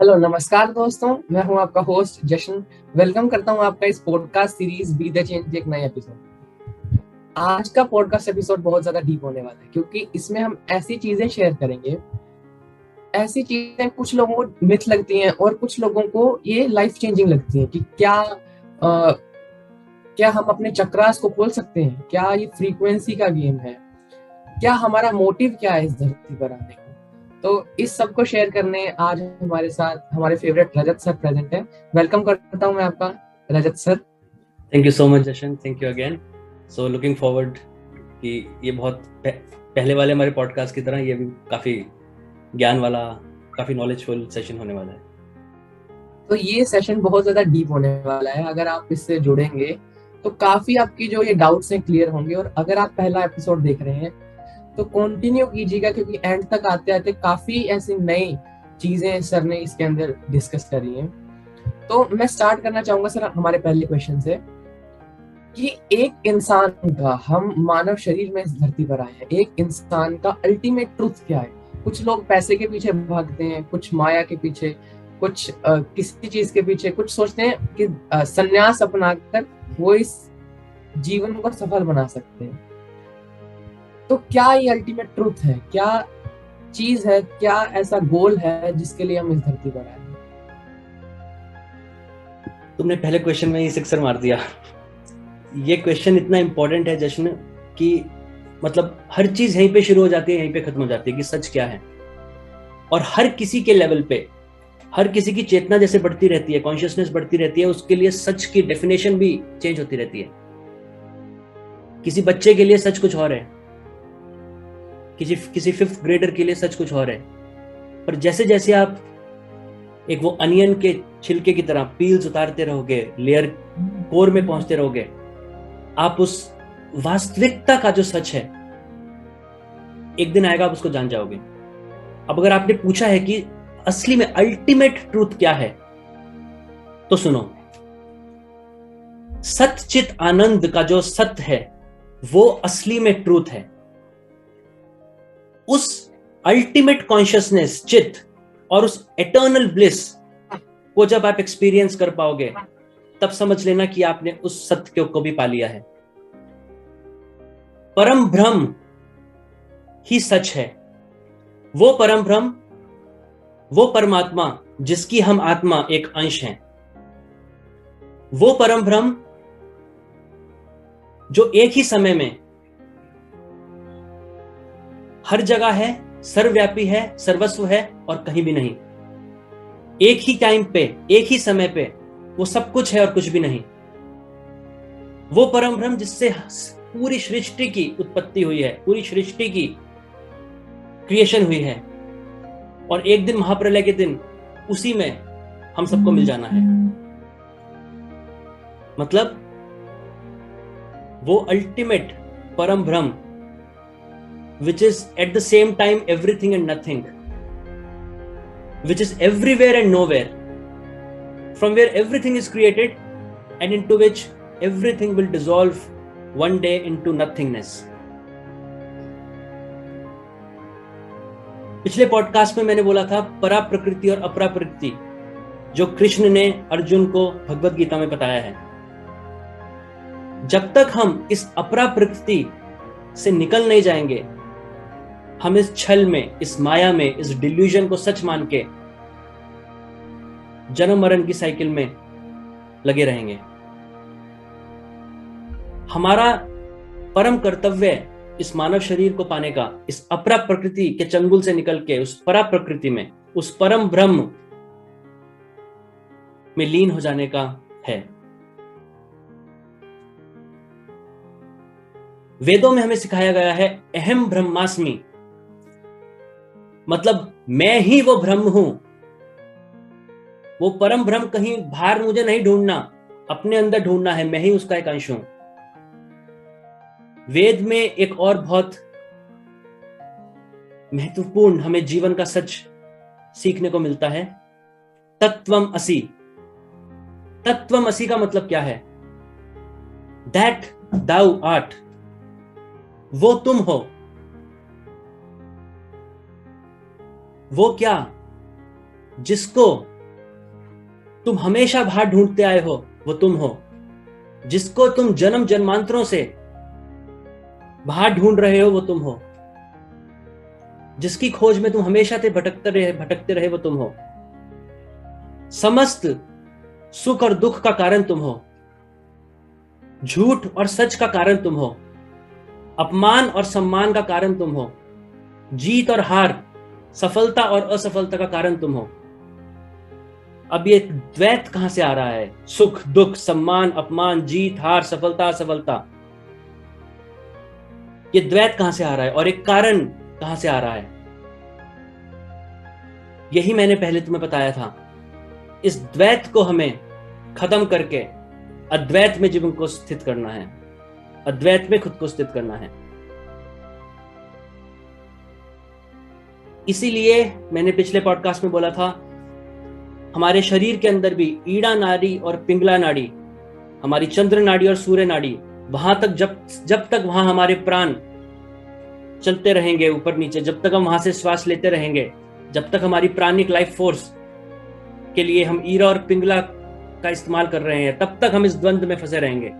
Hello नमस्कार दोस्तों, मैं हूं आपका होस्ट जशन। वेलकम करता हूं आपका इस podcast series be the change एक नए एपिसोड। आज का पॉडकास्ट एपिसोड बहुत ज्यादा डीप होने वाला है क्योंकि इसमें हम ऐसी चीजें शेयर करेंगे, ऐसी चीजें कुछ लोगों को मिथ लगती हैं और कुछ लोगों को ये लाइफ चेंजिंग लगती हैं कि क्या हम अपने चक्रास को खोल सकते हैं, क्या ये फ्रीक्वेंसी का गेम है, क्या हमारा मोटिव क्या है इस धरती पर आने का। तो इस सब को शेयर करने आज हमारे साथ हमारे फेवरेट रजत सर प्रेजेंट है। वेलकम करता हूं मैं आपका, Rajat sir. Thank you so much Jashan, thank you again. So looking forward कि ये बहुत पहले वाले हमारे पॉडकास्ट की तरह ये भी काफ़ी ज्ञान वाला, काफ़ी नॉलेजफुल सेशन होने वाला है। तो ये सेशन बहुत ज्यादा डीप होने वाला है। अगर आप इससे जुड़ेंगे तो काफी आपकी जो ये डाउट्स हैं क्लियर होंगे। और अगर आप पहला एपिसोड देख रहे हैं तो कंटिन्यू कीजिएगा क्योंकि एंड तक आते आते काफी ऐसी नई चीजें सर ने इसके अंदर डिस्कस करी हैं। तो मैं स्टार्ट करना चाहूंगा सर हमारे पहले क्वेश्चन से कि एक इंसान का, हम मानव शरीर में इस धरती पर आए हैं, एक इंसान का अल्टीमेट ट्रूथ क्या है। कुछ लोग पैसे के पीछे भागते हैं, कुछ माया के पीछे, कुछ किसी चीज के पीछे, कुछ सोचते हैं कि संन्यास अपनाकर वो इस जीवन को सफल बना सकते हैं। तो क्या ये अल्टीमेट ट्रूथ है, क्या चीज है, क्या ऐसा गोल है जिसके लिए हम इस धरती पर आए हैं? तुमने पहले क्वेश्चन में ही सिक्सर मार दिया। ये क्वेश्चन इतना इंपॉर्टेंट है जशन कि मतलब हर चीज यहीं पे शुरू हो जाती है, यहीं पे खत्म हो जाती है कि सच क्या है। और हर किसी के लेवल पे, हर किसी की चेतना जैसे बढ़ती रहती है, कॉन्शियसनेस बढ़ती रहती है, उसके लिए सच की डेफिनेशन भी चेंज होती रहती है। किसी बच्चे के लिए सच कुछ और है, किसी फिफ्थ ग्रेडर के लिए सच कुछ और है। पर जैसे जैसे आप एक वो अनियन के छिलके की तरह पील्स उतारते रहोगे, लेयर कोर में पहुंचते रहोगे, आप उस वास्तविकता का जो सच है एक दिन आएगा, आप उसको जान जाओगे। अब अगर आपने पूछा है कि असली में अल्टीमेट ट्रूथ क्या है, तो सुनो, सतचित आनंद का जो सत्य है वो असली में ट्रूथ है। उस अल्टीमेट कॉन्शियसनेस चित और उस एटर्नल ब्लिस को जब आप एक्सपीरियंस कर पाओगे, तब समझ लेना कि आपने उस सत्य को भी पा लिया है। परम ब्रह्म ही सच है। वो परम ब्रह्म, वो परमात्मा जिसकी हम आत्मा एक अंश हैं, वो परम ब्रह्म जो एक ही समय में हर जगह है, सर्वव्यापी है, सर्वस्व है और कहीं भी नहीं। एक ही टाइम पे, एक ही समय पे वो सब कुछ है और कुछ भी नहीं। वो परम ब्रह्म जिससे पूरी सृष्टि की उत्पत्ति हुई है, पूरी सृष्टि की क्रिएशन हुई है, और एक दिन महाप्रलय के दिन उसी में हम सबको मिल जाना है। मतलब वो अल्टीमेट परम ब्रह्म which is at the same time everything and nothing, which is everywhere and nowhere, from where everything is created and into which everything will dissolve one day into nothingness. पिछले पॉडकास्ट में मैंने बोला था परा प्रकृति और अपरा प्रकृति, जो कृष्ण ने अर्जुन को भगवत गीता में बताया है। जब तक हम इस अपरा प्रकृति से निकल नहीं जाएंगे, हम इस छल में, इस माया में, इस डिल्यूजन को सच मान के जन्म मरण की साइकिल में लगे रहेंगे। हमारा परम कर्तव्य इस मानव शरीर को पाने का, इस अपरा प्रकृति के चंगुल से निकल के उस परा प्रकृति में, उस परम ब्रह्म में लीन हो जाने का है। वेदों में हमें सिखाया गया है अहम ब्रह्मास्मि, मतलब मैं ही वो ब्रह्म हूं। वो परम ब्रह्म कहीं बाहर मुझे नहीं ढूंढना, अपने अंदर ढूंढना है, मैं ही उसका एक अंश हूं। वेद में एक और बहुत महत्वपूर्ण हमें जीवन का सच सीखने को मिलता है, तत्वम असि। तत्वम असि का मतलब क्या है? दैट दाउ आर्ट, वो तुम हो। वो क्या जिसको तुम हमेशा बाहर ढूंढते आए हो वो तुम हो। जिसको तुम जन्म जन्मांतरों से बाहर ढूंढ रहे हो वो तुम हो। जिसकी खोज में तुम हमेशा से भटकते रहे वो तुम हो। समस्त सुख और दुख का कारण तुम हो। झूठ और सच का कारण तुम हो। अपमान और सम्मान का कारण तुम हो। जीत और हार, सफलता और असफलता का कारण तुम हो। अब ये द्वैत कहां से आ रहा है? सुख दुख, सम्मान अपमान, जीत हार, सफलता असफलता, ये द्वैत कहां से आ रहा है और एक कारण कहां से आ रहा है? यही मैंने पहले तुम्हें बताया था। इस द्वैत को हमें खत्म करके अद्वैत में जीवन को स्थित करना है, अद्वैत में खुद को स्थित करना है। इसीलिए मैंने पिछले पॉडकास्ट में बोला था, हमारे शरीर के अंदर भी ईड़ा नाड़ी और पिंगला नाड़ी, हमारी चंद्र नाड़ी और सूर्य नाड़ी, वहां तक जब तक वहां हमारे प्राण चलते रहेंगे ऊपर नीचे, जब तक हम वहां से श्वास लेते रहेंगे, जब तक हमारी प्राणिक लाइफ फोर्स के लिए हम ईड़ा और पिंगला का इस्तेमाल कर रहे हैं, तब तक हम इस द्वंद में फंसे रहेंगे।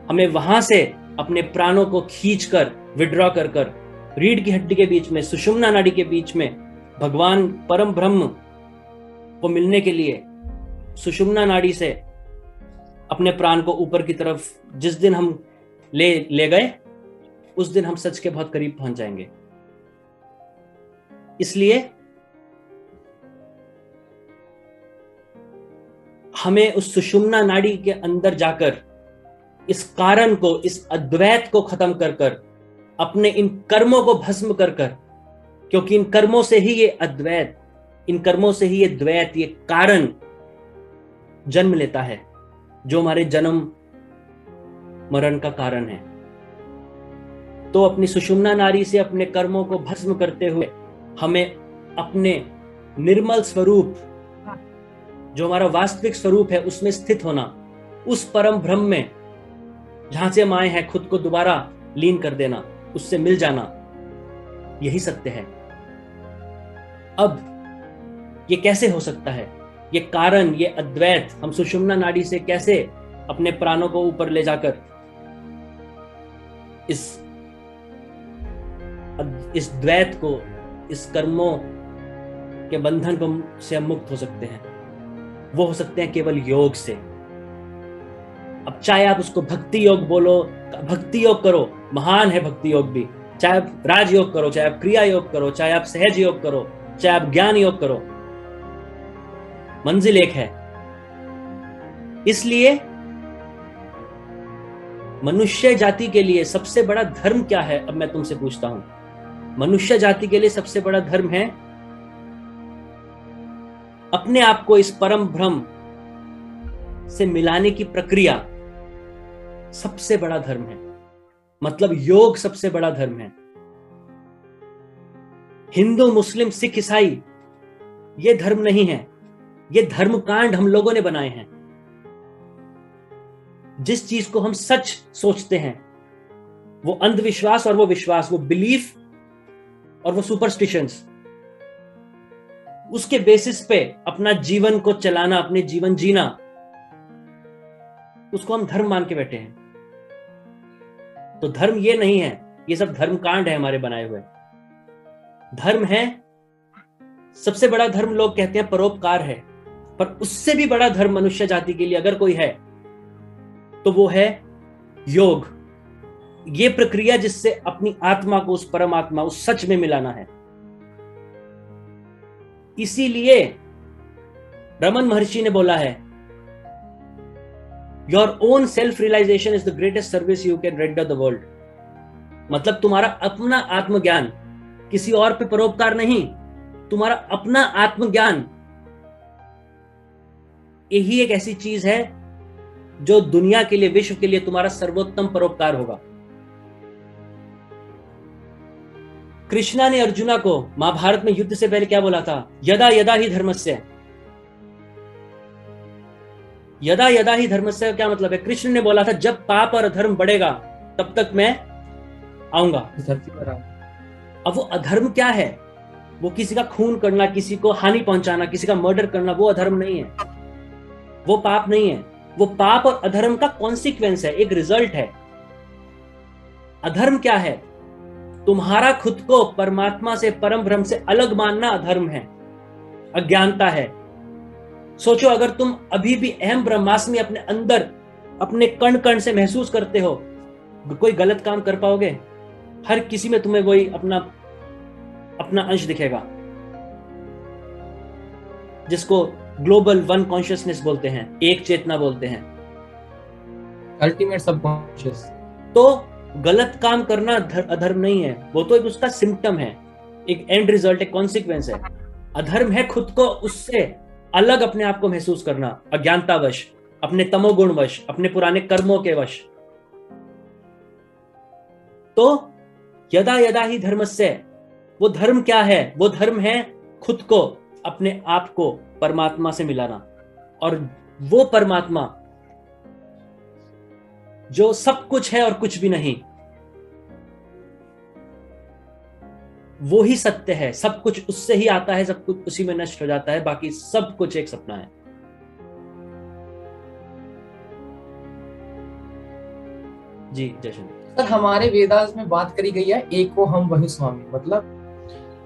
हमें वहां से अपने प्राणों को खींचकर विड्रॉ कर रीढ़ की हड्डी के बीच में, सुषुम्ना नाड़ी के बीच में भगवान परम ब्रह्म को मिलने के लिए सुषुम्ना नाड़ी से अपने प्राण को ऊपर की तरफ जिस दिन हम ले गए, उस दिन हम सच के बहुत करीब पहुंच जाएंगे। इसलिए हमें उस सुषुम्ना नाड़ी के अंदर जाकर इस कारण को, इस अद्वैत को खत्म कर अपने इन कर्मों को भस्म कर, क्योंकि इन कर्मों से ही ये अद्वैत, इन कर्मों से ही ये द्वैत, ये कारण जन्म लेता है, जो हमारे जन्म मरण का कारण है। तो अपनी सुषुम्ना नाड़ी से अपने कर्मों को भस्म करते हुए हमें अपने निर्मल स्वरूप, जो हमारा वास्तविक स्वरूप है, उसमें स्थित होना, उस परम ब्रह्म में जहां से हम आए हैं, खुद को दोबारा लीन कर देना, उससे मिल जाना, यही सत्य है। अब ये कैसे हो सकता है? ये कारण, ये अद्वैत, हम सुषुम्ना नाड़ी से कैसे अपने प्राणों को ऊपर ले जाकर इस द्वैत को, इस कर्मों के बंधन को से हम मुक्त हो सकते हैं? वो हो सकते हैं केवल योग से। अब चाहे आप उसको भक्ति योग बोलो, भक्ति योग करो, महान है भक्ति योग भी, चाहे आप राज योग करो, चाहे आप क्रिया योग करो, चाहे आप सहज योग करो, चाहे आप ज्ञान योग करो, मंजिल एक है। इसलिए मनुष्य जाति के लिए सबसे बड़ा धर्म क्या है? अब मैं तुमसे पूछता हूं, मनुष्य जाति के लिए सबसे बड़ा धर्म है अपने आप को इस परम ब्रह्म से मिलाने की प्रक्रिया, सबसे बड़ा धर्म है। मतलब योग सबसे बड़ा धर्म है। हिंदू मुस्लिम सिख ईसाई ये धर्म नहीं है, ये धर्म कांड हम लोगों ने बनाए हैं। जिस चीज को हम सच सोचते हैं, वो अंधविश्वास और वो विश्वास, वो बिलीफ और वो सुपरस्टिशंस, उसके बेसिस पे अपना जीवन को चलाना, अपने जीवन जीना, उसको हम धर्म मान के बैठे हैं। तो धर्म ये नहीं है, ये सब धर्म कांड है हमारे बनाए हुए। धर्म है, सबसे बड़ा धर्म लोग कहते हैं परोपकार है, पर उससे भी बड़ा धर्म मनुष्य जाति के लिए अगर कोई है तो वो है योग। ये प्रक्रिया जिससे अपनी आत्मा को उस परमात्मा, उस सच में मिलाना है। इसीलिए रमन महर्षि ने बोला है, your own self realization is the greatest service you can render the world. मतलब तुम्हारा अपना आत्मज्ञान, किसी और पे परोपकार नहीं, तुम्हारा अपना आत्मज्ञान, यही एक ऐसी चीज है जो दुनिया के लिए, विश्व के लिए तुम्हारा सर्वोत्तम परोपकार होगा। कृष्णा ने अर्जुना को महाभारत में युद्ध से पहले क्या बोला था? यदा यदा ही धर्मस्य। यदा यदा ही धर्मस्य का क्या मतलब है? कृष्ण ने बोला था जब पाप और अधर्म बढ़ेगा तब तक मैं आऊंगा धरती पर। अब वो अधर्म क्या है? वो किसी का खून करना, किसी को हानि पहुंचाना, किसी का मर्डर करना, वो अधर्म नहीं है। वो पाप नहीं है, वो पाप और अधर्म का कॉन्सिक्वेंस है, एक रिजल्ट है। अधर्म क्या है? तुम्हारा खुद को परमात्मा से, परम ब्रह्म से अलग मानना अधर्म है, अज्ञानता है। सोचो, अगर तुम अभी भी अहम ब्रह्मास्मि अपने अंदर, अपने कण कण से महसूस करते हो, कोई गलत काम कर पाओगे? हर किसी में तुम्हें वही अपना अपना अंश दिखेगा, जिसको ग्लोबल वन कॉन्शियसनेस बोलते हैं, एक चेतना बोलते हैं, अल्टीमेट सबकॉन्शियस। तो गलत काम करना अधर्म नहीं है, वो तो एक उसका सिम्टम है, एक एंड रिजल्ट, एक कॉन्सिक्वेंस है। अधर्म है खुद को उससे अलग अपने आप को महसूस करना, अज्ञानतावश, अपने तमोगुणवश, अपने पुराने कर्मों के वश। तो यदा यदा ही धर्मस्य, वो धर्म क्या है? वो धर्म है खुद को, अपने आप को परमात्मा से मिलाना। और वो परमात्मा जो सब कुछ है और कुछ भी नहीं, वो ही सत्य है। सब कुछ उससे ही आता है, सब कुछ उसी में नष्ट हो जाता है, बाकी सब कुछ एक सपना है। जी जशन सर, हमारे वेदास में बात करी गई है एको हम वही स्वामी, मतलब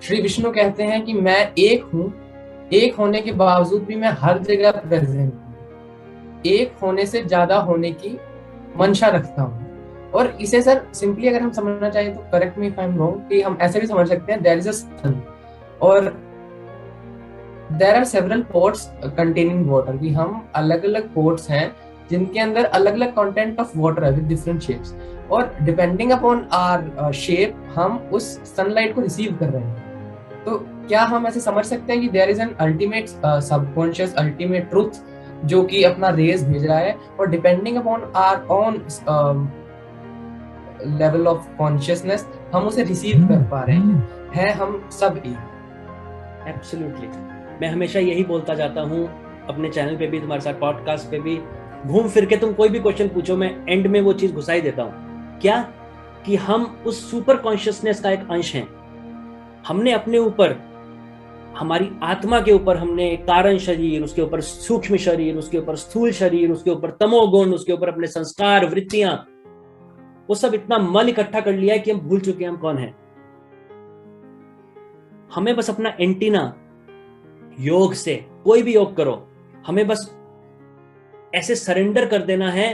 श्री विष्णु कहते हैं कि मैं एक हूं, एक होने के बावजूद भी मैं हर जगह प्रेजेंट हूं, एक होने से ज्यादा होने की मंशा रखता हूं। और इसे सर सिंपली अगर हम समझना चाहें तो, correct me if I am wrong, कि हम ऐसे भी समझ सकते हैं देयर इज अ सन और there are several pots containing water, कि हम अलग अलग पोर्ट्स हैं जिनके अंदर अलग अलग कंटेंट ऑफ वाटर है विद डिफरेंट शेप्स, और डिपेंडिंग अपॉन आवर शेप हम उस सनलाइट को रिसीव कर रहे हैं। तो क्या हम ऐसे समझ सकते हैं कि there is an ultimate subconscious ultimate truth जो कि अपना रेज भेज रहा है, और depending upon our own level of consciousness हम उसे रिसीव कर पा रहे हैं हम सब एक। एब्सोल्युटली। मैं हमेशा यही बोलता जाता हूँ अपने चैनल पे भी, तुम्हारे साथ पॉडकास्ट पे भी, घूम फिर के तुम कोई भी क्वेश्चन पूछो, मैं एंड में वो चीज घुसा ही देता हूँ। क्या? कि हम उस सुपर कॉन्शियसनेस का एक अंश हैं। हमने अपने ऊपर, हमारी आत्मा के ऊपर, हमने कारण शरीर, उसके ऊपर सूक्ष्म शरीर, उसके ऊपर स्थूल शरीर, उसके ऊपर तमोगुण, उसके ऊपर अपने संस्कार, वृत्तियां, वो सब इतना मल इकट्ठा कर लिया है कि हम भूल चुके हैं हम कौन हैं। हमें बस अपना एंटीना, योग से, कोई भी योग करो, हमें बस ऐसे सरेंडर कर देना है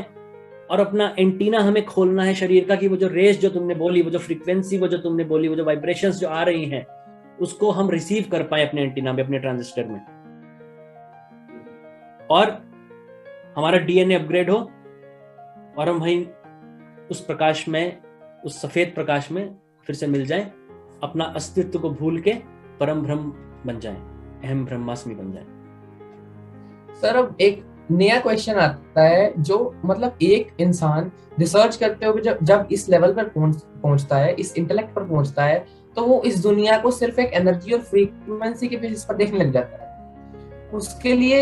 और अपना एंटीना हमें खोलना है शरीर का, कि वो जो रेस जो तुमने बोली, वो जो फ्रीक्वेंसी वो जो तुमने बोली, वो जो वाइब्रेशंस जो आ रही हैं, उसको हम रिसीव कर पाए अपने एंटीना में, अपने ट्रांजिस्टर में, और हमारा डीएनए अपग्रेड हो और हम वहीं उस प्रकाश में, उस सफेद प्रकाश में फिर से मिल जाएं, अपना अस्तित्व को भूल के परम ब्रह्म बन जाएं, अहम ब्रह्मास्मि बन जाएं। सर, अब एक नया क्वेश्चन आता है, जो मतलब एक इंसान रिसर्च करते हुए जब इस लेवल पर पहुंचता है, इस इंटेलेक्ट पर पहुंचता है, तो वो इस दुनिया को सिर्फ एक एनर्जी और फ्रीक्वेंसी के बेसिस पर देखने लग जाता है। उसके लिए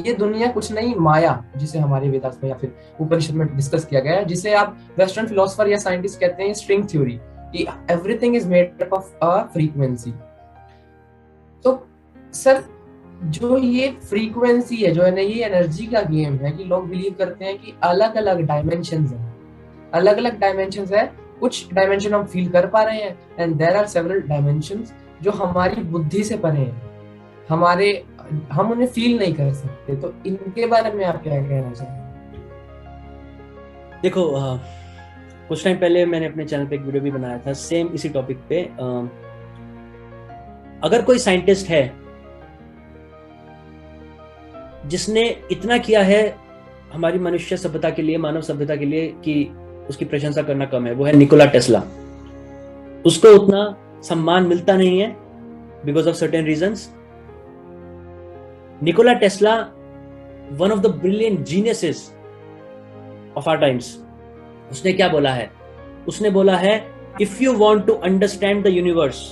ये दुनिया कुछ नहीं, माया, जिसे हमारे वेदास में या फिर उपनिषद में डिस्कस किया गया है, जिसे आप वेस्टर्न फिलोसोफर या साइंटिस्ट कहते हैं स्ट्रिंग थ्योरी, कि everything is made up of a frequency. तो सर, जो ये फ्रीक्वेंसी है, जो है ना, ये एनर्जी का गेम है, कि लोग बिलीव करते हैं कि अलग अलग डायमेंशंस हैं, अलग अलग डायमेंशंस है। कुछ डायमेंशन हम फील कर पा रहे हैं, and there are several dimensions जो हमारी बुद्धि से परे हैं, हम उन्हें फील नहीं कर सकते। तो इनके बारे में आप क्या कहना चाहेंगे? देखो, कुछ टाइम पहले मैंने अपने चैनल पे एक वीडियो भी बनाया था सेम इसी टॉपिक पे। अगर कोई साइंटिस्ट है जिसने इतना किया है हमारी मनुष्य सभ्यता के लिए, मानव सभ्यता के लिए, कि उसकी प्रशंसा करना कम है, वो है निकोला टेस्ला। उसको उतना सम्मान मिलता नहीं है because of certain reasons. Nikola Tesla, one of the brilliant geniuses of our times, उसने क्या बोला है? उसने बोला है, if you want to understand the universe,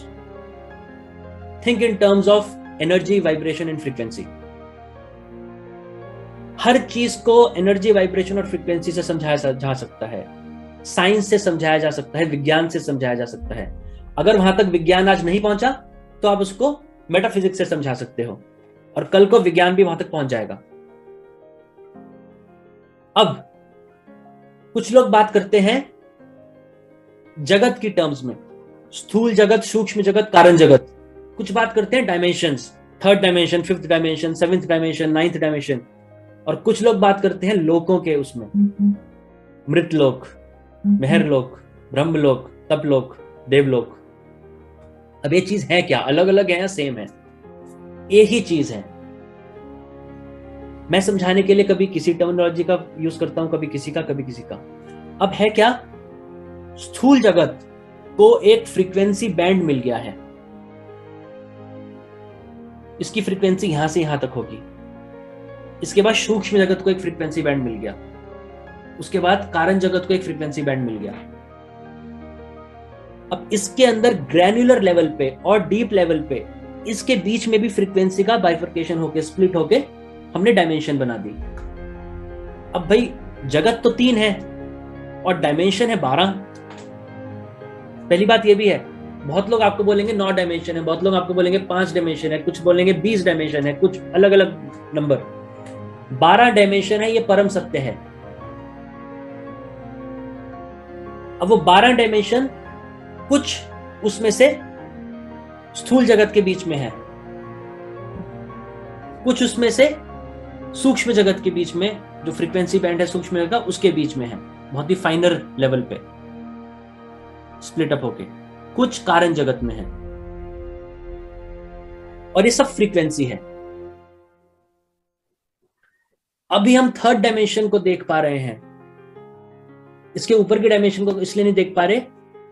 think in terms of energy, vibration and frequency. हर चीज को एनर्जी, वाइब्रेशन और फ्रीक्वेंसी से समझाया जा सकता है, साइंस से समझाया जा सकता है, विज्ञान से समझाया जा सकता है। अगर वहां तक विज्ञान आज नहीं पहुंचा तो आप उसको मेटाफिजिक्स से समझा सकते हो, और कल को विज्ञान भी वहां तक पहुंच जाएगा। अब कुछ लोग बात करते हैं जगत की टर्म्स में, स्थूल जगत, सूक्ष्म जगत, कारण जगत। कुछ बात करते हैं dimensions, 3rd dimension, 5th dimension, 7th dimension, 9th dimension. और कुछ लोग बात करते हैं लोकों के, उसमें मृतलोक, मेहरलोक, ब्रह्मलोक, तपलोक, देवलोक। अब ये चीज है क्या? अलग अलग है या सेम है? एक ही चीज है। मैं समझाने के लिए कभी किसी टर्मिनोलॉजी का यूज करता हूं, कभी किसी का, कभी किसी का। अब है क्या? स्थूल जगत को एक फ्रीक्वेंसी बैंड मिल गया है, इसकी फ्रीक्वेंसी यहां से यहां तक होगी। इसके बाद सूक्ष्म जगत को एक फ्रीक्वेंसी बैंड मिल गया, उसके बाद कारण जगत को एक फ्रीक्वेंसी बैंड मिल गया। अब इसके अंदर ग्रैन्युलर लेवल पे और डीप लेवल पे, इसके बीच में भी फ्रीक्वेंसी का बाइफर्केशन होके, स्प्लिट होके हमने डायमेंशन बना दी। अब भाई जगत तो 3 है और डायमेंशन है 12। पहली बात ये भी है, बहुत लोग आपको बोलेंगे 9 डायमेंशन है, बहुत लोग आपको बोलेंगे 5 डायमेंशन है, कुछ बोलेंगे 20 डायमेंशन है, कुछ अलग अलग नंबर। 12 डायमेंशन है, ये परम सत्य है। अब वो 12 डायमेंशन कुछ उसमें से स्थूल जगत के बीच में है, कुछ उसमें से सूक्ष्म जगत के बीच में, जो फ्रीक्वेंसी बैंड है सूक्ष्म जगत का, उसके बीच में है, बहुत ही फाइनर लेवल पे स्प्लिट अप होके। कुछ कारण जगत में है, और ये सब फ्रीक्वेंसी है। अभी हम 3rd डायमेंशन को देख पा रहे हैं, इसके ऊपर के डायमेंशन को इसलिए नहीं देख पा रहे,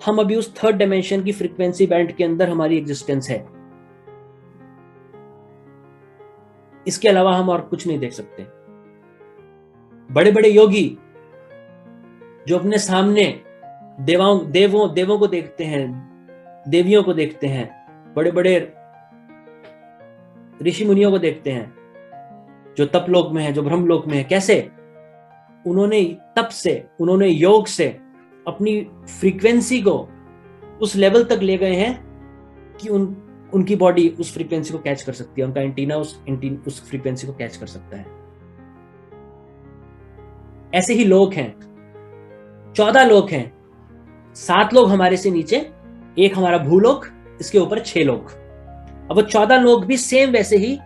हम अभी उस 3rd डायमेंशन की फ्रीक्वेंसी बैंड के अंदर हमारी एग्जिस्टेंस है। इसके अलावा हम और कुछ नहीं देख सकते। बड़े बड़े योगी जो अपने सामने देवों को देखते हैं, देवियों को देखते हैं, बड़े बड़े ऋषि मुनियों को देखते हैं जो तपलोक में है, जो ब्रह्मलोक में है, कैसे उन्होंने तप से, उन्होंने योग से अपनी फ्रीक्वेंसी को उस लेवल तक ले गए हैं कि उनकी बॉडी उस फ्रीक्वेंसी को कैच कर सकती है, उनका एंटीना उस फ्रीक्वेंसी को कैच कर सकता है। ऐसे ही लोग हैं, 14 लोग हैं, 7 लोग हमारे से नीचे, एक हमारा भूलोक, इसके ऊपर 6 लोग। अब वो 14 लोग भी सेम वैसे ही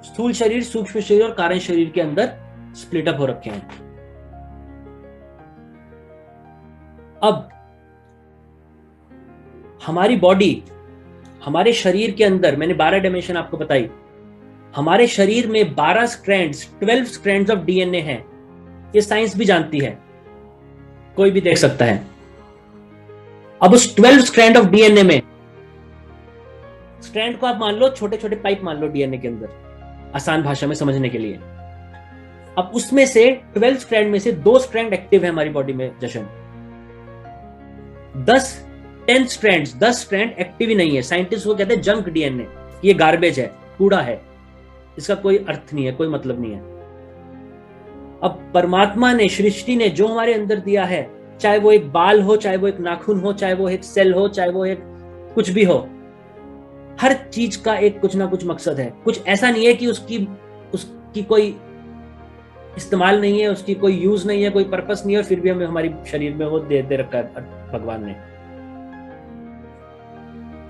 स्थूल शरीर, सूक्ष्म शरीर और कारण शरीर के अंदर स्प्लिट अप हो रखे हैं। अब हमारी बॉडी, हमारे शरीर के अंदर, मैंने 12 डायमेंशन आपको बताई, हमारे शरीर में 12 स्ट्रैंड्स, 12 स्ट्रैंड्स ऑफ डीएनए हैं। ये साइंस भी जानती है, कोई भी देख सकता है। अब उस 12 स्ट्रैंड ऑफ डीएनए में, स्ट्रैंड को आप मान लो छोटे छोटे पाइप मान लो डीएनए के अंदर, आसान भाषा में समझने के लिए। अब उसमें से 12 स्ट्रैंड में से 2 स्ट्रैंड एक्टिव है हमारी बॉडी में जशन। 10 स्ट्रैंड एक्टिव ही नहीं है। साइंटिस्ट वो कहते हैं जंक डीएनए, ये गार्बेज है, कूड़ा है, इसका कोई अर्थ नहीं है, कोई मतलब नहीं है। अब परमात्मा ने, सृष्टि ने जो हमारे अंदर दिया है, चाहे वो एक बाल हो, चाहे वो एक नाखून हो, चाहे वो एक सेल हो, चाहे वो एक कुछ भी हो, हर चीज का एक कुछ ना कुछ मकसद है। कुछ ऐसा नहीं है कि उसकी कोई इस्तेमाल नहीं है, उसकी कोई यूज नहीं है, कोई पर्पस नहीं है, और फिर भी हमें हमारी शरीर में वो दे रखा है भगवान ने।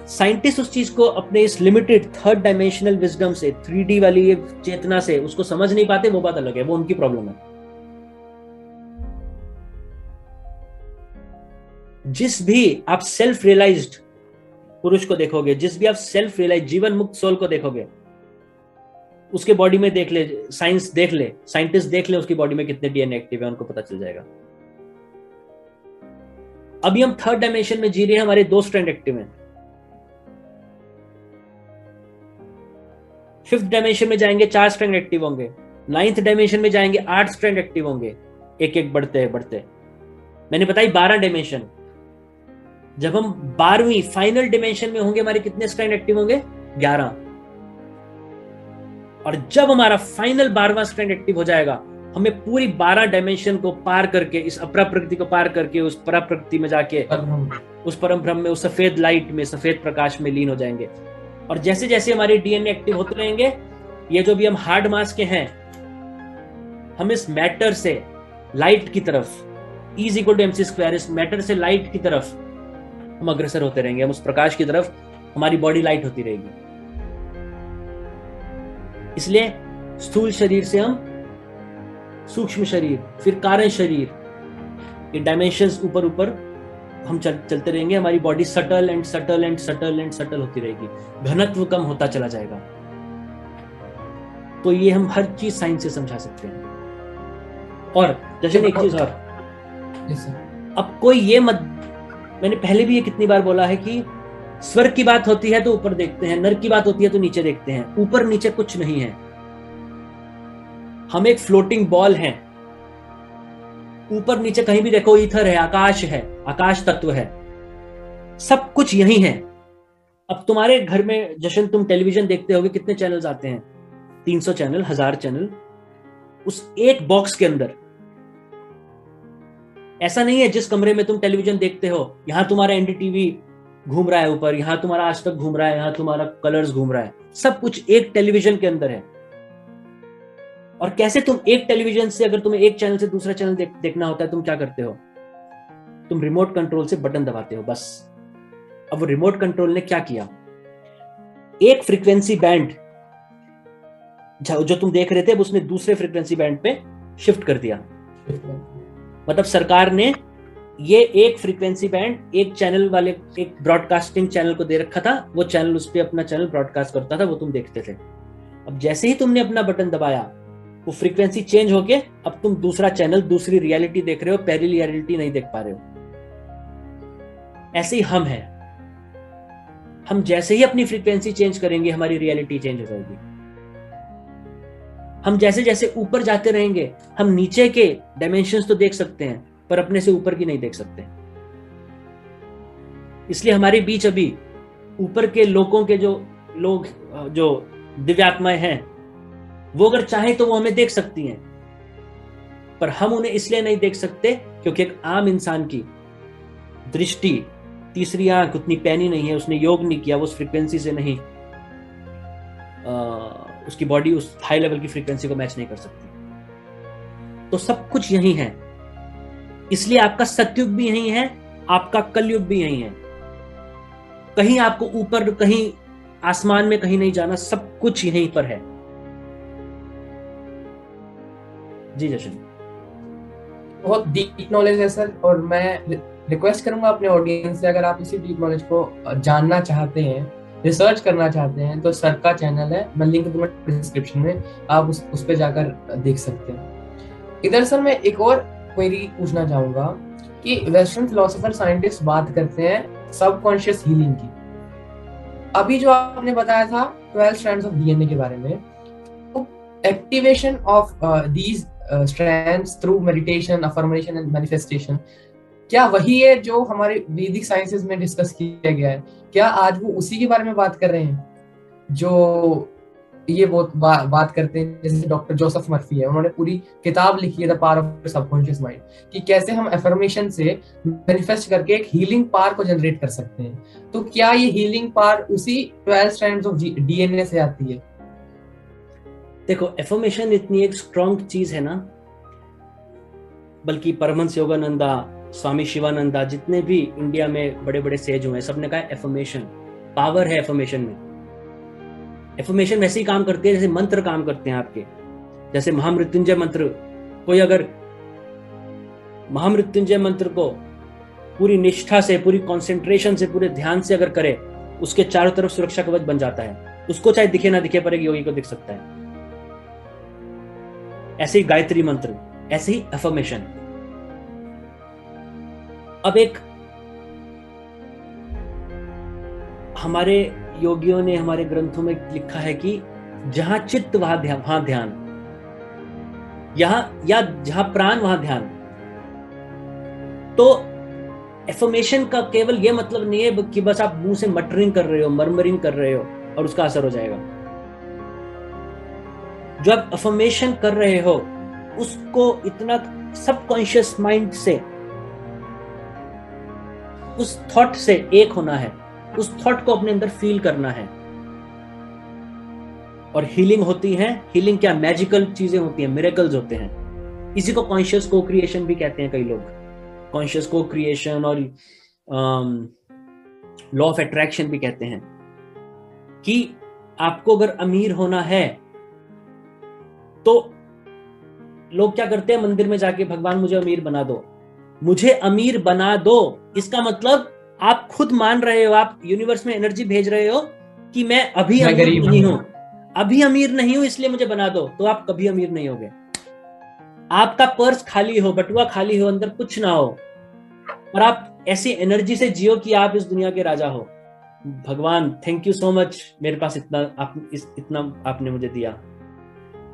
साइंटिस्ट उस चीज को अपने इस लिमिटेड 3rd डायमेंशनल विजडम से, 3D वाली ये चेतना से उसको समझ नहीं पाते, वो बात अलग है, वो उनकी प्रॉब्लम है। जिस भी आप सेल्फ रियलाइज्ड पुरुष को देखोगे, जिस भी आप सेल्फ रियलाइज जीवन मुक्त सोल को देखोगे, उसके बॉडी में देख ले, साइंस देख ले, साइंटिस्ट देख ले उसकी बॉडी में कितने डीएनए एक्टिव है, उनको पता चल जाएगा। अभी हम 3rd डायमेंशन में जी रहे हैं, हमारे 2 स्ट्रैंड एक्टिव हैं। 5th डायमेंशन में जाएंगे 4 स्ट्रैंड एक्टिव होंगे। 9th डायमेंशन में जाएंगे 8 स्ट्रैंड एक्टिव होंगे, एक एक बढ़ते बढ़ते। मैंने बताई 12 डायमेंशन। जब हम 12वीं फाइनल डायमेंशन में होंगे, हमारे कितने स्ट्रैंड एक्टिव होंगे? 11। और जब हमारा फाइनल 12वां स्ट्रैंड एक्टिव हो जाएगा, हमें पूरी 12 डायमेंशन को पार करके, इस अपरा प्रकृति को पार करके, उस परा प्रकृति में जाके, उस परम ब्रह्म में, उस सफेद लाइट में, सफेद प्रकाश में लीन हो जाएंगे। और जैसे जैसे हमारे डीएनए एक्टिव होते रहेंगे, ये जो भी हम हार्ड मास के हैं, हम इस मैटर से लाइट की तरफ, E = mc², इस मैटर से लाइट की तरफ हम अग्रसर होते रहेंगे, हम उस प्रकाश की तरफ, हमारी बॉडी लाइट होती रहेगी। इसलिए स्थूल शरीर से हम सूक्ष्म शरीर, फिर कारण शरीर, ये डायमेंशंस ऊपर ऊपर हम चलते रहेंगे। हमारी body subtle and subtle and subtle and subtle होती रहेगी, घनत्व कम होता चला जाएगा। तो ये हम हर चीज साइंस से समझा सकते हैं। और जैसे एक चीज और, अब कोई ये मत, मैंने पहले भी ये कितनी बार बोला है कि स्वर्ग की बात होती है तो ऊपर देखते हैं, नरक की बात होती है तो नीचे देखते हैं। ऊपर नीचे कुछ नहीं है, हम एक फ्लोटिंग बॉल हैं। ऊपर नीचे कहीं भी देखो ईथर है, आकाश है, आकाश तत्व है, सब कुछ यही है। अब तुम्हारे घर में जशन तुम टेलीविजन देखते होगे, कितने चैनल्स आते हैं? 300 चैनल, 1000 चैनल उस एक बॉक्स के अंदर। ऐसा नहीं है जिस कमरे में तुम टेलीविजन देखते हो यहां तुम्हारा एनडीटीवी घूम रहा है ऊपर, यहां तुम्हारा आज तक घूम रहा है, यहां तुम्हारा कलर्स घूम रहा है, सब कुछ एक टेलीविजन के अंदर है। और कैसे तुम एक टेलीविजन से, अगर तुम्हें एक चैनल से दूसरा चैनल देखना होता है, तुम क्या करते हो? तुम रिमोट कंट्रोल से बटन दबाते हो, बस। अब वो रिमोट कंट्रोल ने क्या किया, एक फ्रीक्वेंसी बैंड जो तुम देख रहे थे उसने दूसरे फ्रीक्वेंसी बैंड पे शिफ्ट कर दिया। मतलब सरकार ने ये एक फ्रीक्वेंसी बैंड एक चैनल वाले, एक ब्रॉडकास्टिंग चैनल को दे रखा था, वो चैनल उस पे अपना चैनल ब्रॉडकास्ट करता था, वो तुम देखते थे। अब जैसे ही तुमने अपना बटन दबाया, वो फ्रीक्वेंसी चेंज होके अब तुम दूसरा चैनल, दूसरी रियलिटी देख रहे हो, पहली रियलिटी नहीं देख पा रहे हो। ऐसे ही हम हैं, हम जैसे ही अपनी फ्रीक्वेंसी चेंज करेंगे हमारी रियलिटी चेंज हो जाएगी। हम जैसे जैसे ऊपर जाते रहेंगे, हम नीचे के डायमेंशंस तो देख सकते हैं पर अपने से ऊपर की नहीं देख सकते। इसलिए हमारे बीच अभी ऊपर के लोगों के जो दिव्यात्माएं हैं, वो अगर चाहें तो वो हमें देख सकती हैं, पर हम उन्हें इसलिए नहीं देख सकते क्योंकि एक आम इंसान की दृष्टि, तीसरी आंख उतनी पैनी नहीं है, उसने योग नहीं किया, वो उस फ्रीक्वेंसी से नहीं, उसकी बॉडी उस हाई लेवल की फ्रीक्वेंसी को मैच नहीं कर सकती। तो सब कुछ यही है। इसलिए आपका सतयुग भी यही है, आपका कलयुग भी यही है। कहीं आपको ऊपर, कहीं आसमान में कहीं नहीं जाना, सब कुछ यहीं पर है। जी जशन, बहुत डीप नॉलेज है सर, और मैं रिक्वेस्ट करूंगा अपने ऑडियंस से, अगर आप इसी डीप नॉलेज को जानना चाहते हैं, रिसर्च करना चाहते हैं, तो सर का चैनल है, मैं लिंक दूंगा डिस्क्रिप्शन में, आप उस पे जाकर देख सकते हैं। इधर सर मैं एक और क्वेरी पूछना चाहूंगा कि वेस्टर्न फिलोसोफर साइंटिस्ट बात करते हैं सबकॉन्शियस हीलिंग की। अभी जो आपने बताया था 12 स्ट्रैंड्स ऑफ डीएनए के बारे में, तो activation of these strands through meditation, affirmation and manifestation, क्या वही है जो हमारे वैदिक साइंसेस में डिस्कस किया गया है? क्या आज वो उसी के बारे में बात कर रहे हैं जो ये बात करते हैं? जैसे डॉक्टर जोसेफ मर्फी है, उन्होंने पूरी किताब लिखी है the power of subconscious mind, कि कैसे हम अफर्मेशन से मैनिफेस्ट करके एक हीलिंग पावर को जनरेट कर सकते हैं। तो क्या ये हीलिंग पावर उसी 12 स्ट्रैंड्स ऑफ डीएनए से आती है? देखो, अफर्मेशन इतनी एक स्ट्रॉन्ग चीज है ना, बल्कि परमहंस योगानंदा, स्वामी शिवानंदा, जितने भी इंडिया में बड़े बड़े सेज हुए हैं, सबने कहा एफर्मेशन पावर है। एफर्मेशन में, एफर्मेशन वैसे ही काम करती है जैसे मंत्र काम करते हैं आपके। जैसे महामृत्युंजय मंत्र, कोई अगर महामृत्युंजय मंत्र को पूरी निष्ठा से, पूरी कंसंट्रेशन से, पूरे ध्यान से अगर करे, उसके चारों तरफ सुरक्षा कवच बन जाता है। उसको चाहे दिखे ना दिखे, पर एक योगी को दिख सकता है। ऐसे ही गायत्री मंत्र, ऐसे ही अफर्मेशन। अब एक हमारे योगियों ने हमारे ग्रंथों में लिखा है कि जहां चित्त वहां ध्यान, या जहां प्राण वहां ध्यान। तो एफर्मेशन का केवल यह मतलब नहीं है कि बस आप मुंह से मटरिंग कर रहे हो, मर्मरिंग कर रहे हो और उसका असर हो जाएगा। जो आप अफर्मेशन कर रहे हो उसको इतना सबकॉन्शियस माइंड से, उस थॉट से एक होना है, उस थॉट को अपने अंदर फील करना है। और हीलिंग होती है, हीलिंग क्या मैजिकल चीजें होती हैं, मिरेकल्स होते हैं। इसी को कॉन्शियस को क्रिएशन भी कहते हैं कई लोग, कॉन्शियस को क्रिएशन और लॉ ऑफ अट्रैक्शन भी कहते हैं कि आपको अगर अमीर होना है तो लोग क्या करते हैं, मंदिर में जाके भगवान मुझे अमीर बना दो, मुझे अमीर बना दो। इसका मतलब आप खुद मान रहे हो, आप यूनिवर्स में एनर्जी भेज रहे हो कि मैं अभी अमीर नहीं हूं, अभी अमीर नहीं हूं, इसलिए मुझे बना दो। तो आप कभी अमीर नहीं होगे। आपका पर्स खाली हो, बटुआ खाली हो, अंदर कुछ ना हो, और आप ऐसी एनर्जी से जियो कि आप इस दुनिया के राजा हो। भगवान थैंक यू सो मच, मेरे पास इतना आपने मुझे दिया।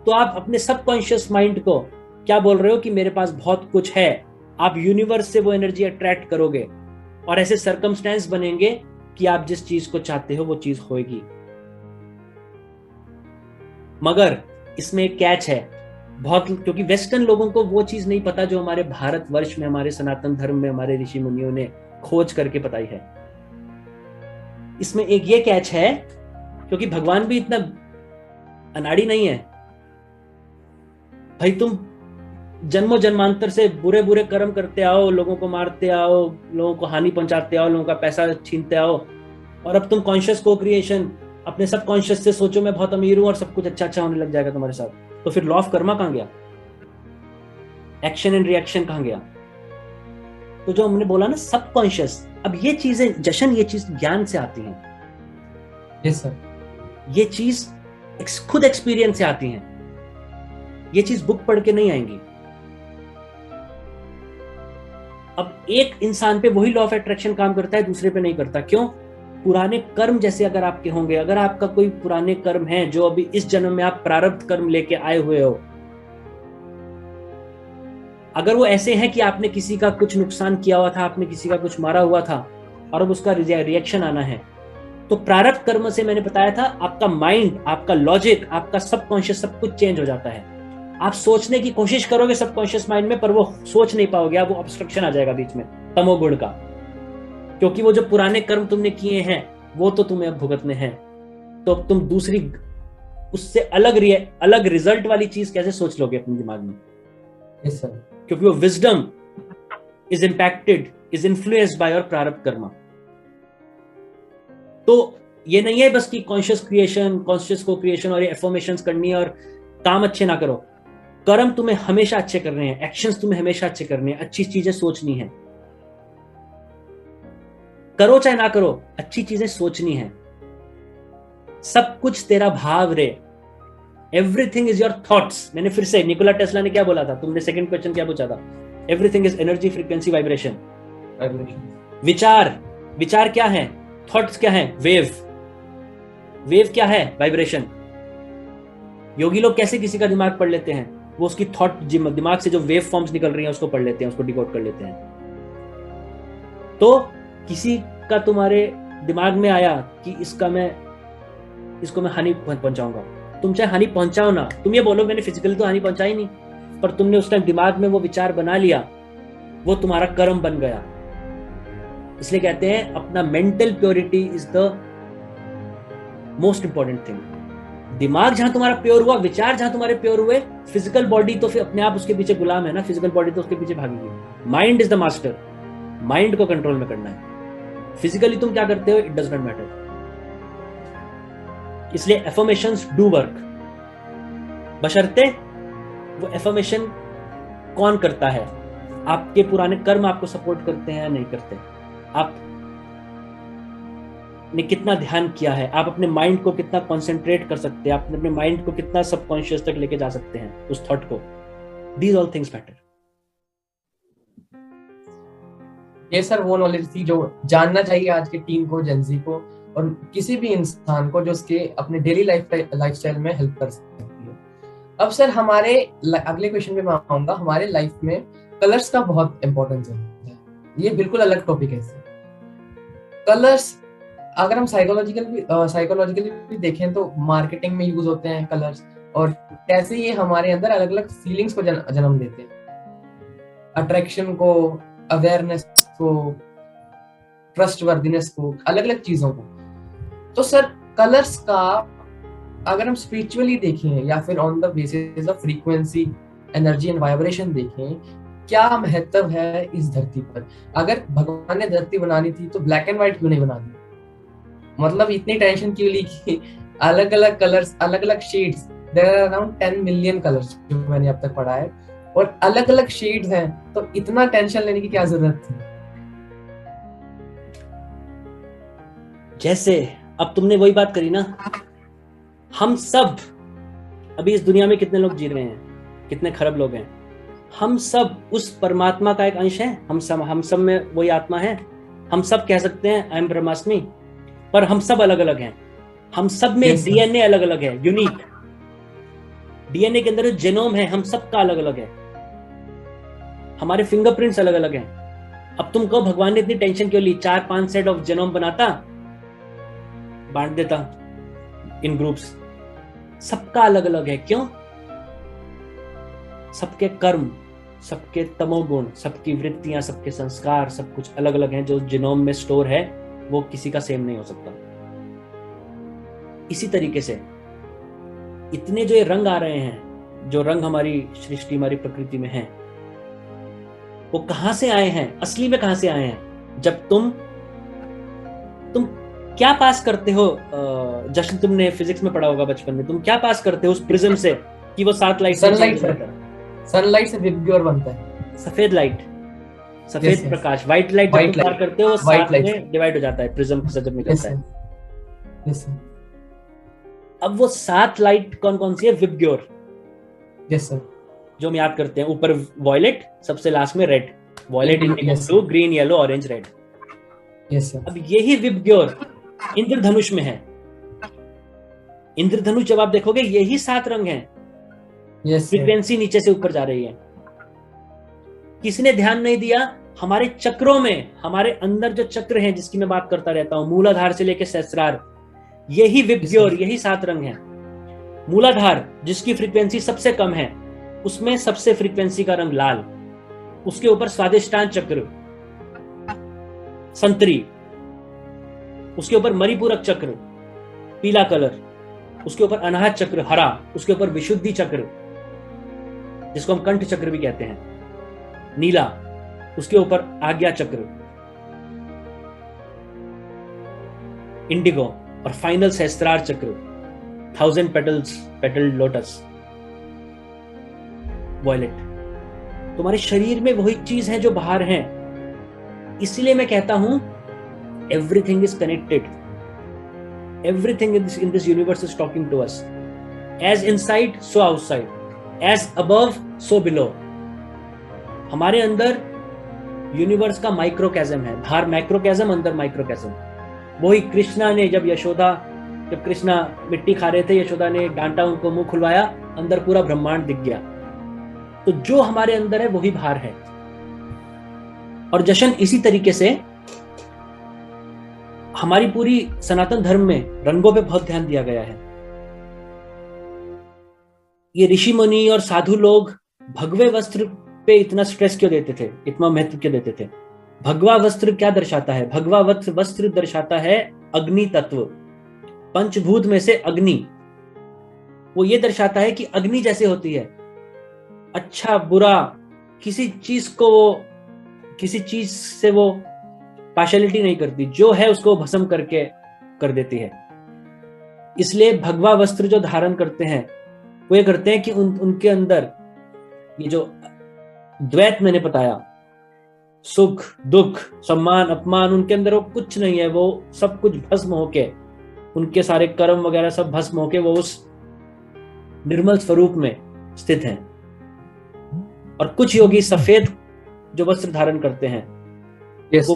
तो आप अपने सबकॉन्शियस माइंड को क्या बोल रहे हो कि मेरे पास बहुत कुछ है। आप यूनिवर्स से वो एनर्जी अट्रैक्ट करोगे और ऐसे सर्कमस्टेंस बनेंगे कि आप जिस चीज को चाहते हो वो चीज होगी। मगर इसमें एक कैच है बहुत, क्योंकि वेस्टर्न लोगों को वो चीज नहीं पता जो हमारे भारतवर्ष में, हमारे सनातन धर्म में हमारे ऋषि मुनियों ने खोज करके बताई है। इसमें एक ये कैच है, क्योंकि भगवान भी इतना अनाड़ी नहीं है। भाई तुम जन्मों जन्मांतर से बुरे बुरे कर्म करते आओ, लोगों को मारते आओ, लोगों को हानि पहुंचाते आओ, लोगों का पैसा छीनते आओ, और अब तुम कॉन्शियस को क्रिएशन अपने सब कॉन्शियस से सोचो मैं बहुत अमीर हूं और सब कुछ अच्छा अच्छा होने लग जाएगा तुम्हारे साथ। तो फिर लॉ ऑफ कर्मा कहां गया, एक्शन एंड रिएक्शन कहां गया? तो जो हमने बोला ना सबकॉन्शियस, अब ये चीजें जशन, ये चीज ज्ञान से आती हैं। Yes sir. ये चीज खुद एक्सपीरियंस से आती हैं, ये चीज बुक पढ़ के नहीं आएंगी। अब एक इंसान पे वही लॉ ऑफ अट्रैक्शन काम करता है, दूसरे पे नहीं करता। क्यों? पुराने कर्म जैसे अगर आपके होंगे, अगर आपका कोई पुराने कर्म है जो अभी इस जन्म में आप प्रारब्ध कर्म लेके आए हुए हो, अगर वो ऐसे हैं कि आपने किसी का कुछ नुकसान किया हुआ था, आपने किसी का कुछ मारा हुआ था और अब उसका रिएक्शन आना है, तो प्रारब्ध कर्म से मैंने बताया था आपका माइंड, आपका लॉजिक, आपका सबकॉन्शियस सब कुछ चेंज हो जाता है। आप सोचने की कोशिश करोगे सबकॉन्शियस माइंड में, पर वो सोच नहीं पाओगे, वो ऑब्स्ट्रक्शन आ जाएगा बीच में तमोगुण का, क्योंकि वो जो पुराने कर्म तुमने किए हैं वो तो तुम्हें अब भुगतने हैं। तो अब तुम दूसरी उससे अलग रिजल्ट वाली चीज कैसे सोच लोगे अपने दिमाग में? Yes sir. क्योंकि वो wisdom is impacted, is influenced by your प्रारब्ध कर्मा। तो ये नहीं है बस कि कॉन्शियस क्रिएशन, कॉन्शियस को क्रिएशन और ये एफर्मेशंस करनी है और काम अच्छे ना करो। कर्म तुम्हें हमेशा अच्छे करने हैं, एक्शंस तुम्हें हमेशा अच्छे करने हैं, अच्छी चीजें सोचनी है, करो चाहे ना करो, अच्छी चीजें सोचनी है। सब कुछ तेरा भाव रे, एवरीथिंग इज योर थॉट्स। मैंने फिर से, निकोला टेस्ला ने क्या बोला था, तुमने सेकंड क्वेश्चन क्या पूछा था? Everything is energy, frequency, vibration. विचार क्या है? थॉट्स क्या है? वेव क्या है? वाइब्रेशन। योगी लोग कैसे किसी का दिमाग पढ़ लेते हैं? वो उसकी थॉट, दिमाग से जो वेव फॉर्म्स निकल रही हैं उसको पढ़ लेते हैं, उसको डिकोड कर लेते हैं। तो किसी का तुम्हारे दिमाग में आया कि इसको मैं हानि पहुंचाऊंगा, तुम चाहे हानि पहुंचाओ ना, तुम ये बोलो मैंने फिजिकली तो हानि पहुंचाई नहीं, पर तुमने उस टाइम दिमाग में वो विचार बना लिया, वो तुम्हारा कर्म बन गया। इसलिए कहते हैं अपना mental purity is the most important thing. दिमाग जहां तुम्हारा प्योर हुआ, विचार जहां तुम्हारे प्योर हुए, फिजिकल बॉडी तो फिर अपने आप उसके पीछे गुलाम है ना, फिजिकल बॉडी तो उसके पीछे भागेगी। Mind is the master, mind को कंट्रोल में करना है। फिजिकली तुम क्या करते हो, इट डज नॉट मैटर। इसलिए एफर्मेशंस डू वर्क, बशर्ते वो एफर्मेशन कौन करता है, आपके पुराने कर्म आपको सपोर्ट करते हैं या नहीं करते, आप ने कितना ध्यान किया है, आप अपने माइंड को कितना कंसंट्रेट कर सकते हैं, आप अपने माइंड को कितना सबकॉन्शियस तक लेके जा सकते हैं उस थॉट को। These all things matter. ये सर वो नॉलेज थी जो जानना चाहिए आज के टीम को, जेंजी को और किसी भी इंसान को जो उसके अपने डेली लाइफस्टाइल में हेल्प कर सकती है। अब सर हमारे अगले क्वेश्चन पे मैं आऊंगा। हमारे लाइफ में कलर्स का बहुत इंपॉर्टेंस है, ये बिल्कुल अलग टॉपिक है सर। कलर्स अगर हम साइकोलॉजिकली भी देखें तो मार्केटिंग में यूज होते हैं कलर्स, और कैसे ये हमारे अंदर अलग अलग फीलिंग्स को जन्म देते हैं, अट्रैक्शन को, अवेयरनेस को, ट्रस्टवर्दीनेस को, अलग अलग चीजों को। तो सर कलर्स का अगर हम स्पिरिचुअली देखें या फिर on the basis of frequency energy and vibration देखें, क्या महत्व है इस धरती पर। अगर भगवान ने धरती बनानी थी तो ब्लैक एंड व्हाइट क्यों नहीं बना दी? मतलब इतनी टेंशन क्यों ली कि अलग अलग कलर्स, अलग अलग shades, there are around 10 million colours जो मैंने अब तक पढ़ा है, और अलग अलग शेड्स हैं, तो इतना टेंशन लेने की क्या जरूरत थी? जैसे अब तुमने वही बात करी ना, हम सब अभी इस दुनिया में कितने लोग जी रहे हैं, कितने खरब लोग हैं, हम सब उस परमात्मा का एक अंश है। हम सब में वही आत्मा है। हम सब कह सकते हैं आई एम ब्रह्मास्मि, पर हम सब अलग अलग हैं। हम सब में Yes, sir. डीएनए अलग अलग है, यूनिक डीएनए के अंदर जो जेनोम है हम सबका अलग अलग है, हमारे फिंगरप्रिंट्स अलग अलग हैं। अब तुम कहो भगवान ने इतनी टेंशन क्यों ली? 4-5 सेट ऑफ जेनोम बनाता, बांट देता इन ग्रुप्स। सबका अलग अलग है, क्यों? सबके कर्म, सबके तमोगुण, सबकी वृत्तियां, सबके संस्कार, सब कुछ अलग अलग हैं। जो जीनोम में स्टोर है वो किसी का सेम नहीं हो सकता। इसी तरीके से इतने जो ये रंग आ रहे हैं, जो रंग हमारी सृष्टि, हमारी प्रकृति में हैं, वो कहां से आए हैं? असली में कहां से आए हैं? जब तुम क्या पास करते हो? जैसे तुमने फिजिक्स में पढ़ा होगा बचपन में, तुम क्या पास करते हो उस प्रिज्म से कि वो 7 लाइट सनलाइट से विबग्योर बनता है, सफेद लाइट, सफेद yes. प्रकाश। व्हाइट लाइट जब तुम पार करते हो वो 7 में डिवाइड हो जाता है, प्रिज्म से जब निकलता है। yes, अब वो 7 लाइट कौन कौन सी है? VIBGYOR, yes, sir. जो हम याद करते हैं। ऊपर वॉयलेट, सबसे लास्ट में red. Violet, indigo, blue, green, yellow, orange, red. yes, sir. अब यही विबग्योर इंद्रधनुष में है। इंद्रधनुष जब आप देखोगे यही 7 रंग हैं। yes, फ्रीक्वेंसी नीचे से ऊपर जा रही है। किसी ने ध्यान नहीं दिया, हमारे चक्रों में, हमारे अंदर जो चक्र हैं जिसकी मैं बात करता रहता हूं, मूलाधार से लेकर सहस्रार, यही विबग्योर, यही 7 रंग हैं। मूलाधार जिसकी फ्रीक्वेंसी सबसे कम है, उसमें सबसे फ्रीक्वेंसी का रंग लाल, उसके ऊपर स्वादिष्टान चक्र संतरी, उसके ऊपर मणिपूरक चक्र पीला कलर, उसके ऊपर अनाहत चक्र हरा, उसके ऊपर विशुद्धि चक्र जिसको हम कंठ चक्र भी कहते हैं नीला, उसके ऊपर आज्ञा चक्र इंडिगो, और फाइनल सहस्त्रार चक्र 1000 पेटल लोटस वॉयलेट। तुम्हारे शरीर में वही चीज है जो बाहर है। इसलिए मैं कहता हूं everything is connected, everything in this universe is talking to us, as inside so outside, as above so below। हमारे अंदर यूनिवर्स का माइक्रोकैज़म है, बाहर मैक्रोकैज़म, अंदर माइक्रोकैज़म। वही कृष्णा ने जब कृष्णा मिट्टी खा रहे थे, यशोदा ने डांटा, उनको मुंह खुलवाया, अंदर पूरा ब्रह्मांड दिख गया। तो जो हमारे अंदर है वही बाहर है। और जशन इसी तरीके से हमारी पूरी सनातन धर्म में रंगों पे बहुत ध्यान दिया गया है। ये ऋषि मुनि और साधु लोग भगवे वस्त्र पे इतना स्ट्रेस क्यों देते थे, इतना महत्व क्यों देते थे? भगवा वस्त्र क्या दर्शाता है? भगवा वस्त्र दर्शाता है अग्नि तत्व, पंचभूत में से अग्नि। वो ये दर्शाता है कि अग्नि जैसे होती है, अच्छा बुरा, किसी चीज से वो पार्शियलिटी नहीं करती, जो है उसको भस्म करके कर देती है। इसलिए भगवा वस्त्र जो धारण करते हैं वो ये करते हैं कि उनके अंदर ये जो द्वैत मैंने बताया, सुख दुख सम्मान अपमान, उनके अंदर वो कुछ नहीं है। वो सब कुछ भस्म होके, उनके सारे कर्म वगैरह सब भस्म होके वो उस निर्मल स्वरूप में स्थित हैं। और कुछ योगी सफेद जो वस्त्र धारण करते हैं, yes, वो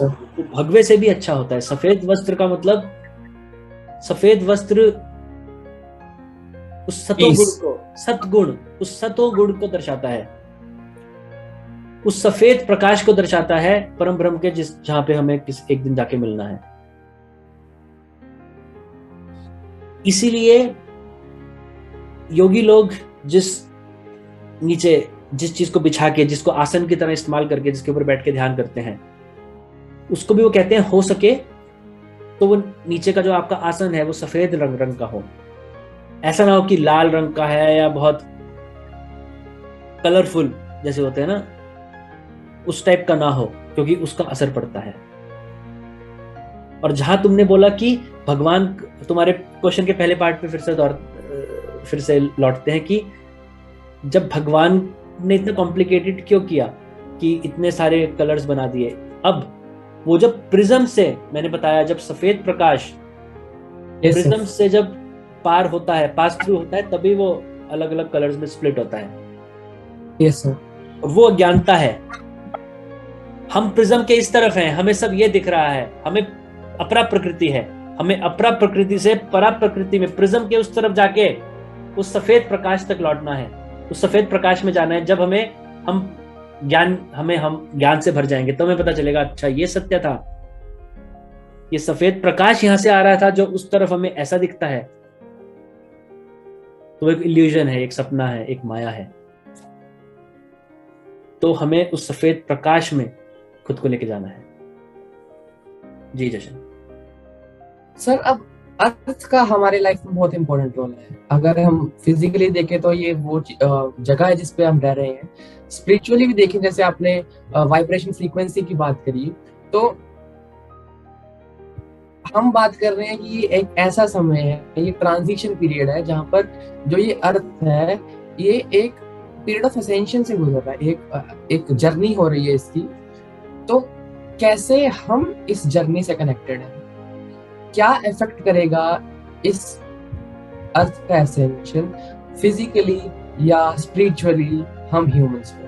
भगवे से भी अच्छा होता है। सफेद वस्त्र का मतलब, सफेद वस्त्र उस सतोगुण को दर्शाता है, उस सफेद प्रकाश को दर्शाता है, परम ब्रह्म के, जहां पे हमें एक दिन जाके मिलना है। इसीलिए योगी लोग जिस चीज को बिछा के, जिसको आसन की तरह इस्तेमाल करके, जिसके ऊपर बैठ के ध्यान करते हैं, उसको भी वो कहते हैं हो सके तो वो नीचे का जो आपका आसन है वो सफेद रंग का हो। ऐसा ना हो कि लाल रंग का है या बहुत कलरफुल जैसे होते हैं ना, उस टाइप का ना हो, क्योंकि उसका असर पड़ता है। और जहां तुमने बोला कि भगवान, तुम्हारे क्वेश्चन के पहले पार्ट पे फिर से लौटते हैं कि जब भगवान ने इतना कॉम्प्लिकेटेड क्यों किया कि इतने सारे कलर्स बना दिए। अब वो जब प्रिज्म से, मैंने बताया, जब सफेद प्रकाश प्रिज्म से जब पार होता है, पास थ्रू होता है, तभी वो अलग अलग कलर्स में स्प्लिट होता है। Yes sir. वो अज्ञानता है। हम प्रिज्म के इस तरफ हैं, हमें सब ये दिख रहा है, हमें अपरा प्रकृति है, हमें अपरा प्रकृति से परा प्रकृति में प्रिज्म के उस तरफ जाके उस सफेद प्रकाश तक लौटना है, उस सफेद प्रकाश में जाना है। जब हम ज्ञान से भर जाएंगे तो हमें पता चलेगा, अच्छा ये सत्य था, ये सफेद प्रकाश यहां से आ रहा था जो उस तरफ हमें ऐसा दिखता है। तो एक इल्यूजन है, एक सपना है, एक माया है। तो हमें उस सफेद प्रकाश में खुद को लेके जाना है। जी जशन सर, अब अर्थ का हमारे लाइफ में बहुत इंपॉर्टेंट रोल है। अगर हम फिजिकली देखें तो ये वो जगह है जिसपे हम रह रहे हैं। स्पिरिचुअली भी देखें, जैसे आपने वाइब्रेशन फ्रीक्वेंसी की बात करी, तो हम बात कर रहे हैं कि ये एक ऐसा समय है, ये ट्रांजिशन पीरियड है, जहां पर जो ये अर्थ है, ये एक पीरियड ऑफ असेंशन से गुजर रहा है, एक जर्नी हो रही है इसकी। तो कैसे हम इस जर्नी से कनेक्टेड हैं, क्या इफेक्ट करेगा इस अर्थ का असेंशन फिजिकली या स्पिरिचुअली हम ह्यूमंस पे?